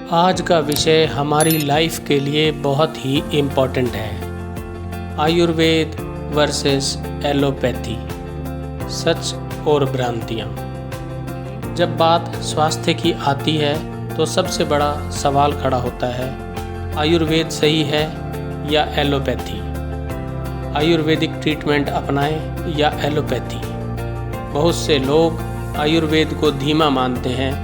आज का विषय हमारी लाइफ के लिए बहुत ही इम्पोर्टेंट है। आयुर्वेद वर्सेस एलोपैथी, सच और भ्रांतियाँ। जब बात स्वास्थ्य की आती है तो सबसे बड़ा सवाल खड़ा होता है, आयुर्वेद सही है या एलोपैथी? आयुर्वेदिक ट्रीटमेंट अपनाएं या एलोपैथी? बहुत से लोग आयुर्वेद को धीमा मानते हैं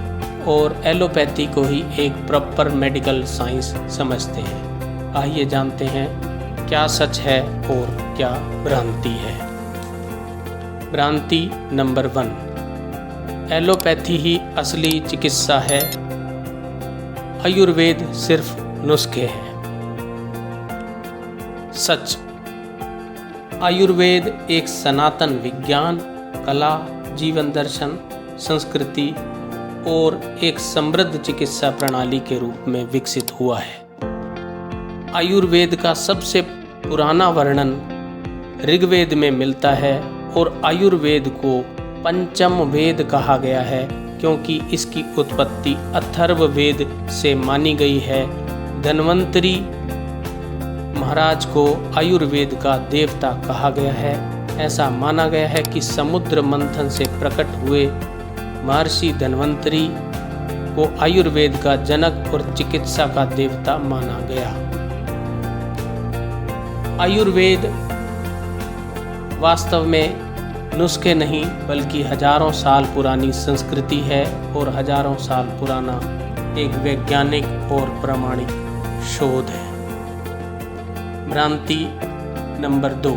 और एलोपैथी को ही एक प्रॉपर मेडिकल साइंस समझते हैं। आइए जानते हैं क्या सच है और क्या भ्रांति है। भ्रांति नंबर 1, एलोपैथी ही असली चिकित्सा है, आयुर्वेद सिर्फ नुस्खे हैं। सच, आयुर्वेद एक सनातन विज्ञान, कला, जीवन दर्शन, संस्कृति और एक समृद्ध चिकित्सा प्रणाली के रूप में विकसित हुआ है। आयुर्वेद का सबसे पुराना वर्णन ऋग्वेद में मिलता है और आयुर्वेद को पंचम वेद कहा गया है क्योंकि इसकी उत्पत्ति अथर्ववेद से मानी गई है। धन्वंतरी महाराज को आयुर्वेद का देवता कहा गया है। ऐसा माना गया है कि समुद्र मंथन से प्रकट हुए महर्षि धन्वंतरी को आयुर्वेद का जनक और चिकित्सा का देवता माना गया। आयुर्वेद वास्तव में नुस्खे नहीं बल्कि हजारों साल पुरानी संस्कृति है और हजारों साल पुराना एक वैज्ञानिक और प्रामाणिक शोध है। भ्रांति नंबर 2,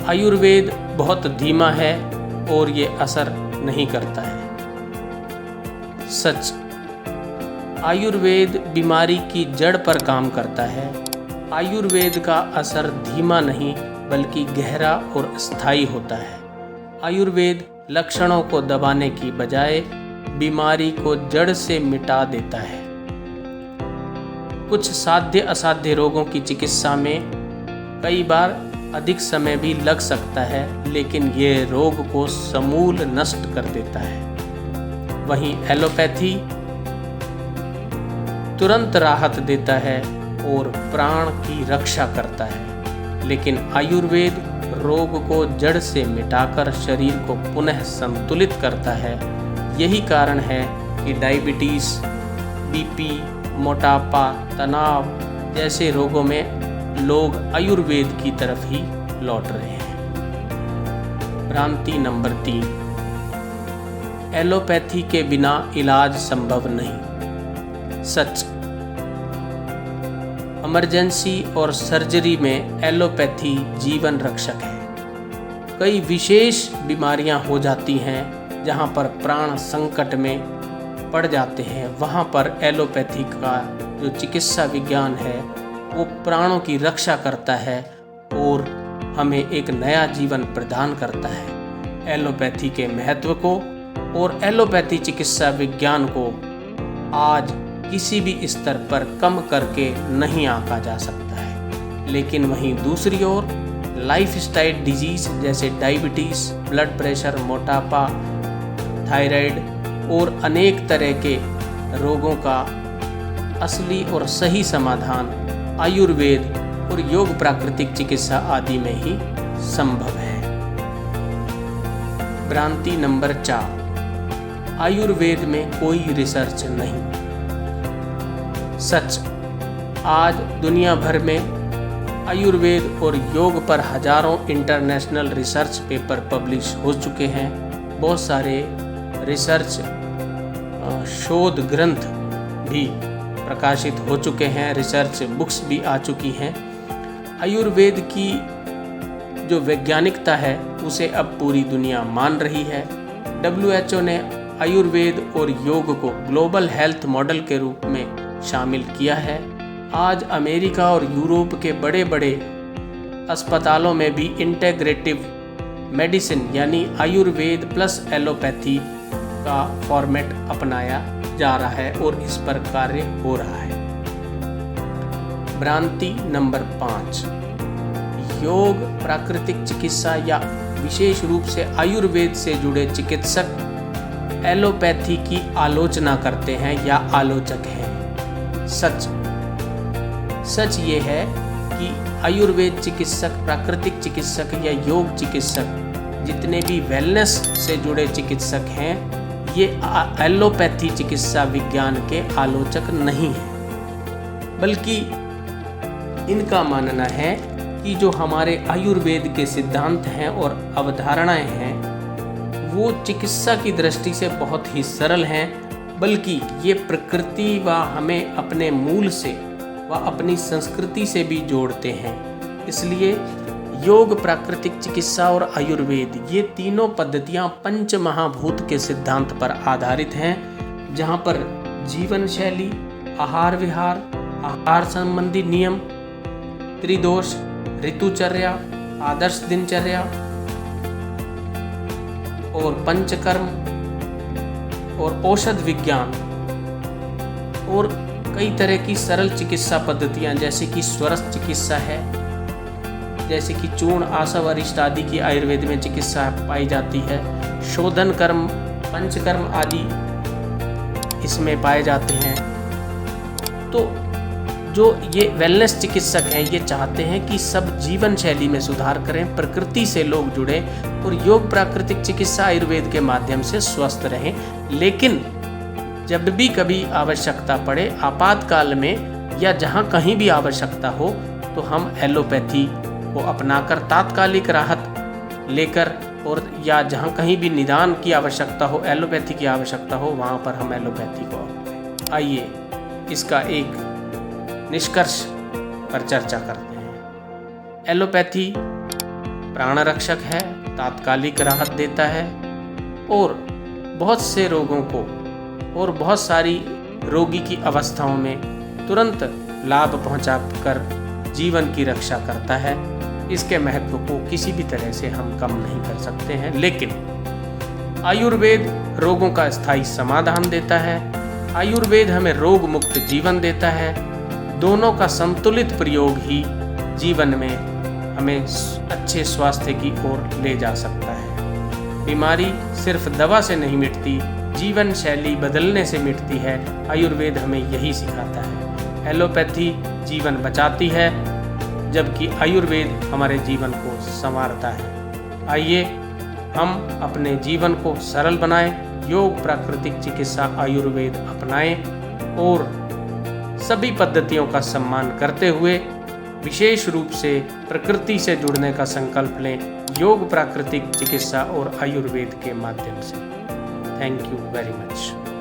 आयुर्वेद बहुत धीमा है और ये असर नहीं करता है। सच, आयुर्वेद बीमारी की जड़ पर काम करता है। आयुर्वेद का असर धीमा नहीं बल्कि गहरा और स्थायी होता है। आयुर्वेद लक्षणों को दबाने की बजाय बीमारी को जड़ से मिटा देता है। कुछ साध्य असाध्य रोगों की चिकित्सा में कई बार अधिक समय भी लग सकता है, लेकिन ये रोग को समूल नष्ट कर देता है। वहीं एलोपैथी तुरंत राहत देता है और प्राण की रक्षा करता है, लेकिन आयुर्वेद रोग को जड़ से मिटाकर शरीर को पुनः संतुलित करता है। यही कारण है कि डायबिटीज, बीपी, मोटापा, तनाव जैसे रोगों में लोग आयुर्वेद की तरफ ही लौट रहे हैं। भ्रांति नंबर 3, एलोपैथी के बिना इलाज संभव नहीं। सच, इमरजेंसी और सर्जरी में एलोपैथी जीवन रक्षक है। कई विशेष बीमारियां हो जाती हैं जहां पर प्राण संकट में पड़ जाते हैं, वहां पर एलोपैथी का जो चिकित्सा विज्ञान है वो प्राणों की रक्षा करता है और हमें एक नया जीवन प्रदान करता है। एलोपैथी के महत्व को और एलोपैथी चिकित्सा विज्ञान को आज किसी भी स्तर पर कम करके नहीं आंका जा सकता है। लेकिन वहीं दूसरी ओर लाइफस्टाइल डिजीज जैसे डायबिटीज, ब्लड प्रेशर, मोटापा, थायराइड और अनेक तरह के रोगों का असली और सही समाधान आयुर्वेद और योग प्राकृतिक चिकित्सा आदि में ही संभव है। भ्रांति नंबर 4, आयुर्वेद में कोई रिसर्च नहीं। सच, आज दुनिया भर में आयुर्वेद और योग पर हजारों इंटरनेशनल रिसर्च पेपर पब्लिश हो चुके हैं। बहुत सारे रिसर्च शोध ग्रंथ भी प्रकाशित हो चुके हैं, रिसर्च बुक्स भी आ चुकी हैं। आयुर्वेद की जो वैज्ञानिकता है उसे अब पूरी दुनिया मान रही है। WHO ने आयुर्वेद और योग को ग्लोबल हेल्थ मॉडल के रूप में शामिल किया है। आज अमेरिका और यूरोप के बड़े बड़े अस्पतालों में भी इंटेग्रेटिव मेडिसिन यानी आयुर्वेद प्लस एलोपैथी का फॉर्मेट अपनाया जा रहा है और इस पर कार्य हो रहा है। भ्रांति नंबर 5, योग प्राकृतिक चिकित्सा या विशेष रूप से आयुर्वेद से जुड़े चिकित्सक एलोपैथी की आलोचना करते हैं या आलोचक हैं। सच ये है कि आयुर्वेद चिकित्सक, प्राकृतिक चिकित्सक या योग चिकित्सक, जितने भी वेलनेस से जुड़े चिकित्सक हैं, ये एलोपैथी चिकित्सा विज्ञान के आलोचक नहीं हैं, बल्कि इनका मानना है कि जो हमारे आयुर्वेद के सिद्धांत हैं और अवधारणाएं हैं वो चिकित्सा की दृष्टि से बहुत ही सरल हैं, बल्कि ये प्रकृति व हमें अपने मूल से व अपनी संस्कृति से भी जोड़ते हैं। इसलिए योग, प्राकृतिक चिकित्सा और आयुर्वेद, ये तीनों पद्धतियाँ पंच महाभूत के सिद्धांत पर आधारित हैं, जहाँ पर जीवन शैली, आहार विहार, आहार संबंधी नियम, त्रिदोष, ऋतुचर्या, आदर्श दिनचर्या और पंचकर्म और औषध विज्ञान और कई तरह की सरल चिकित्सा पद्धतियाँ जैसे कि स्वरस चिकित्सा है, जैसे कि चूर्ण, आसव, अरिष्ट आदि की आयुर्वेद में चिकित्सा पाई जाती है। शोधन कर्म, पंचकर्म आदि इसमें पाए जाते हैं। तो जो ये वेलनेस चिकित्सक हैं ये चाहते हैं कि सब जीवन शैली में सुधार करें, प्रकृति से लोग जुड़े और योग, प्राकृतिक चिकित्सा, आयुर्वेद के माध्यम से स्वस्थ रहें। लेकिन जब भी कभी आवश्यकता पड़े, आपातकाल में या जहाँ कहीं भी आवश्यकता हो, तो हम एलोपैथी को अपनाकर तात्कालिक राहत लेकर, और या जहाँ कहीं भी निदान की आवश्यकता हो, एलोपैथी की आवश्यकता हो, वहाँ पर हम एलोपैथी को अपनाएं। आइए इसका एक निष्कर्ष पर चर्चा करते हैं। एलोपैथी प्राण रक्षक है, तात्कालिक राहत देता है और बहुत से रोगों को और बहुत सारी रोगी की अवस्थाओं में तुरंत लाभ पहुंचाकर जीवन की रक्षा करता है। इसके महत्व को किसी भी तरह से हम कम नहीं कर सकते हैं। लेकिन आयुर्वेद रोगों का स्थायी समाधान देता है, आयुर्वेद हमें रोग मुक्त जीवन देता है। दोनों का संतुलित प्रयोग ही जीवन में हमें अच्छे स्वास्थ्य की ओर ले जा सकता है। बीमारी सिर्फ दवा से नहीं मिटती, जीवन शैली बदलने से मिटती है। आयुर्वेद हमें यही सिखाता है। एलोपैथी जीवन बचाती है, जबकि आयुर्वेद हमारे जीवन को संवारता है। आइए हम अपने जीवन को सरल बनाएं, योग, प्राकृतिक चिकित्सा, आयुर्वेद अपनाएं और सभी पद्धतियों का सम्मान करते हुए विशेष रूप से प्रकृति से जुड़ने का संकल्प लें, योग, प्राकृतिक चिकित्सा और आयुर्वेद के माध्यम से। Thank you very much.